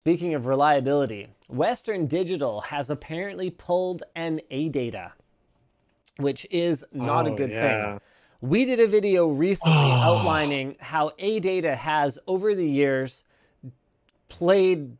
Speaking of reliability, Western Digital has apparently pulled an ADATA, which is not a Oh, good thing. yeah. We did a video recently Oh, outlining how ADATA has, over the years, played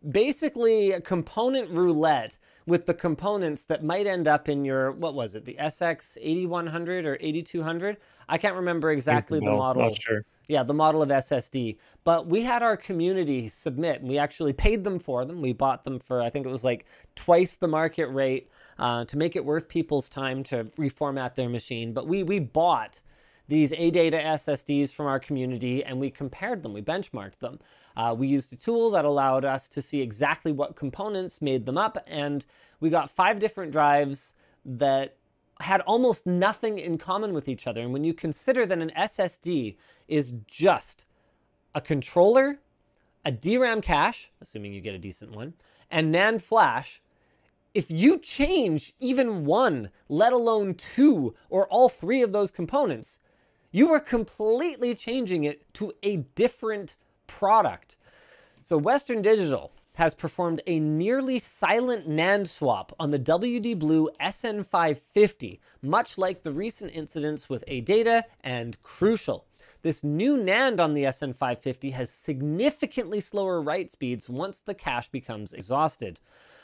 basically a component roulette with the components that might end up in your, what was it, the SX 8100 or 8200? I can't remember rings the exactly the bell. Not model. sure. Yeah, the model of SSD. But we had our community submit, and we actually paid them for them. We bought them for, I think it was like twice the market rate to make it worth people's time to reformat their machine. But we bought these ADATA SSDs from our community, and we compared them, we benchmarked them. We used a tool that allowed us to see exactly what components made them up, and we got 5 different drives that had almost nothing in common with each other. And when you consider that an SSD is just a controller, a DRAM cache, assuming you get a decent one, and NAND flash, if you change even one, let alone 2, or all 3 of those components, you are completely changing it to a different product. So Western Digital has performed a nearly silent NAND swap on the WD Blue SN550, much like the recent incidents with ADATA and Crucial. This new NAND on the SN550 has significantly slower write speeds once the cache becomes exhausted.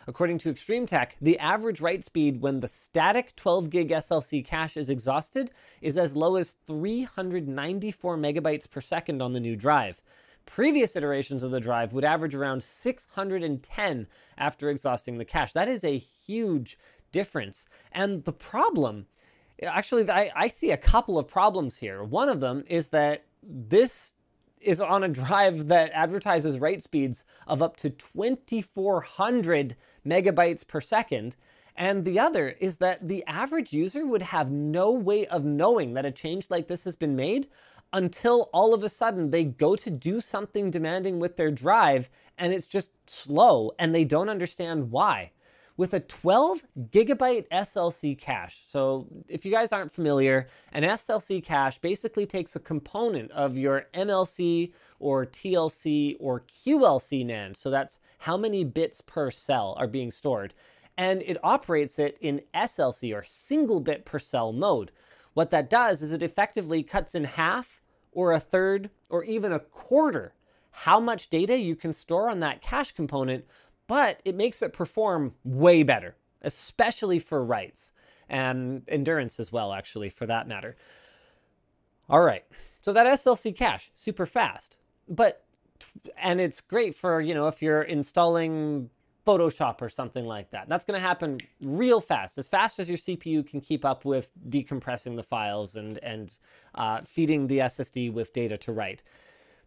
According to Extreme Tech, the average write speed when the static 12 gig SLC cache is exhausted is as low as 394 megabytes per second on the new drive. Previous iterations of the drive would average around 610 after exhausting the cache. That is a huge difference. And the problem, actually, I see a couple of problems here. One of them is that this is on a drive that advertises write speeds of up to 2,400 megabytes per second. And the other is that the average user would have no way of knowing that a change like this has been made until all of a sudden they go to do something demanding with their drive and it's just slow and they don't understand why. With a 12 gigabyte SLC cache, so if you guys aren't familiar, an SLC cache basically takes a component of your MLC or TLC or QLC NAND, so that's how many bits per cell are being stored, and it operates it in SLC or single bit per cell mode. What that does is it effectively cuts in half or a third or even a quarter how much data you can store on that cache component, but it makes it perform way better, especially for writes and endurance as well, actually, for that matter. All right, so that SLC cache, super fast, and it's great for, you know, if you're installing Photoshop or something like that. That's going to happen real fast as your CPU can keep up with decompressing the files and feeding the SSD with data to write.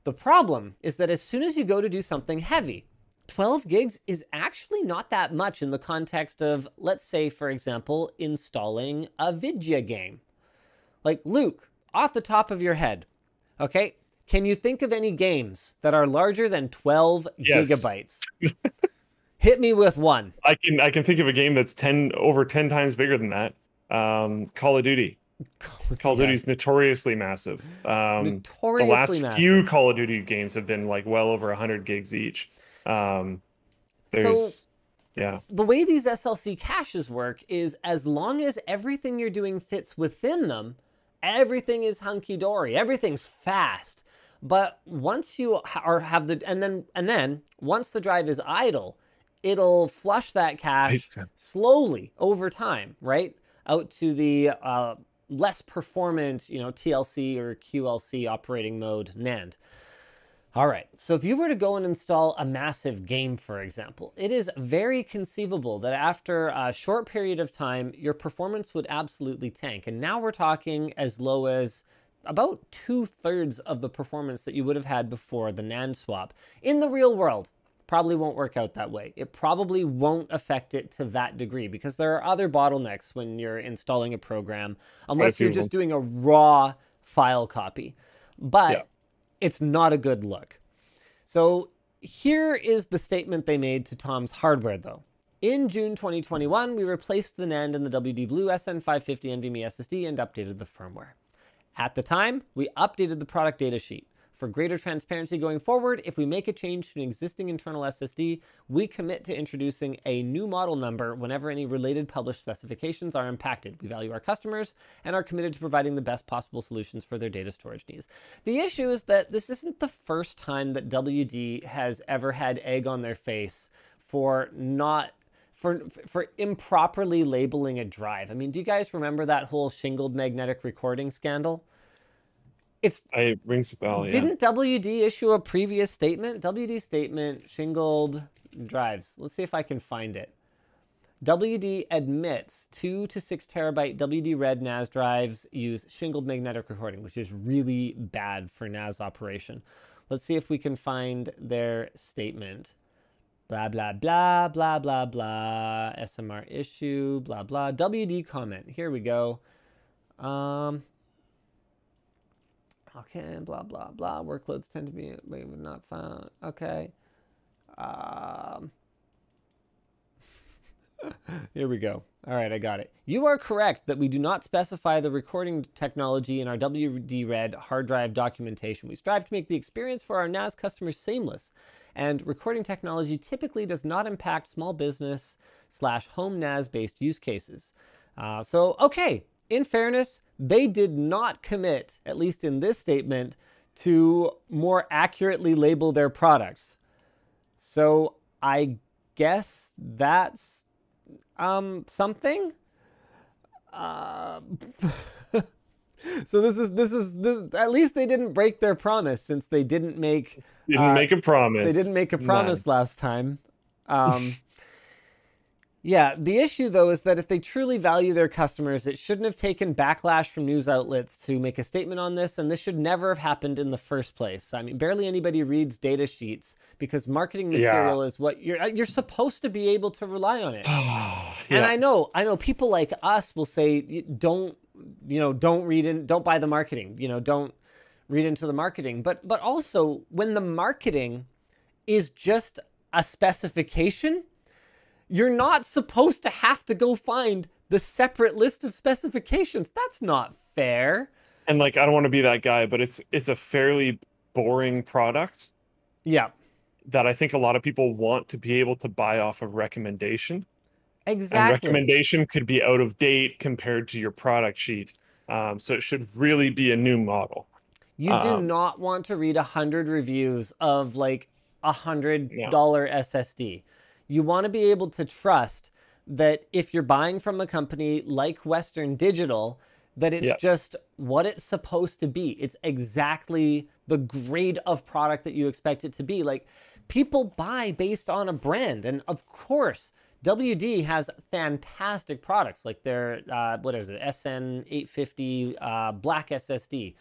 The problem is that as soon as you go to do something heavy, 12 gigs is actually not that much in the context of, let's say, for example, installing a Vidya game. Like, Luke, off the top of your head, okay, can you think of any games that are larger than 12 gigabytes? Hit me with one. I can think of a game that's over 10 times bigger than that. Call of Duty. Call of Duty's notoriously massive. The last few Call of Duty games have been like well over 100 gigs each. The way these SLC caches work is as long as everything you're doing fits within them, everything is hunky-dory, everything's fast. But once you have the, and then once the drive is idle, it'll flush that cache slowly over time, right? Out to the less performant, you know, TLC or QLC operating mode NAND. All right, so if you were to go and install a massive game, for example, it is very conceivable that after a short period of time, your performance would absolutely tank. And now we're talking as low as about 2/3 of the performance that you would have had before the NAND swap. In the real world, probably won't work out that way. It probably won't affect it to that degree because there are other bottlenecks when you're installing a program, unless you're just doing a raw file copy. But it's not a good look. So here is the statement they made to Tom's Hardware, though. In June 2021, we replaced the NAND in the WD Blue SN550 NVMe SSD and updated the firmware. At the time, we updated the product data sheet. For greater transparency going forward, if we make a change to an existing internal SSD, we commit to introducing a new model number whenever any related published specifications are impacted. We value our customers and are committed to providing the best possible solutions for their data storage needs. The issue is that this isn't the first time that WD has ever had egg on their face for improperly labeling a drive. I mean, do you guys remember that whole shingled magnetic recording scandal? It rings a bell, yeah. Didn't WD issue a previous statement? WD statement, shingled drives. Let's see if I can find it. WD admits 2 to 6 terabyte WD Red NAS drives use shingled magnetic recording, which is really bad for NAS operation. Let's see if we can find their statement. Blah, blah, blah, blah, blah, blah. SMR issue, blah, blah. WD comment. Here we go. Okay, blah, blah, blah. Workloads tend to be not found. Okay. Here we go. All right, I got it. You are correct that we do not specify the recording technology in our WD Red hard drive documentation. We strive to make the experience for our NAS customers seamless, and recording technology typically does not impact small business / home NAS-based use cases. Okay, in fairness, they did not commit, at least in this statement, to more accurately label their products. So I guess that's something. So this is at least they didn't break their promise, since they didn't make a promise. They didn't make a promise last time. Yeah, the issue, though, is that if they truly value their customers, it shouldn't have taken backlash from news outlets to make a statement on this, and this should never have happened in the first place. I mean, barely anybody reads data sheets, because marketing material is what you're supposed to be able to rely on it. And I know people like us will say, don't buy the marketing, don't read into the marketing. But also, when the marketing is just a specification, you're not supposed to have to go find the separate list of specifications. That's not fair. And I don't want to be that guy, but it's a fairly boring product. Yeah. That I think a lot of people want to be able to buy off of recommendation. Exactly. And recommendation could be out of date compared to your product sheet. So it should really be a new model. You do not want to read 100 reviews of $100 SSD. You want to be able to trust that if you're buying from a company like Western Digital, that it's just what it's supposed to be. It's exactly the grade of product that you expect it to be. People buy based on a brand. And of course, WD has fantastic products, like their, SN850 black SSD.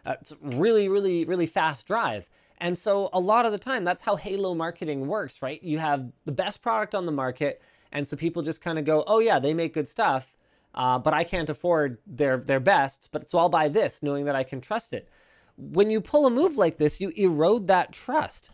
It's really, really, really fast drive. And so a lot of the time, that's how Halo marketing works, right? You have the best product on the market, and so people just kind of go, oh yeah, they make good stuff, but I can't afford their best, but so I'll buy this, knowing that I can trust it. When you pull a move like this, you erode that trust.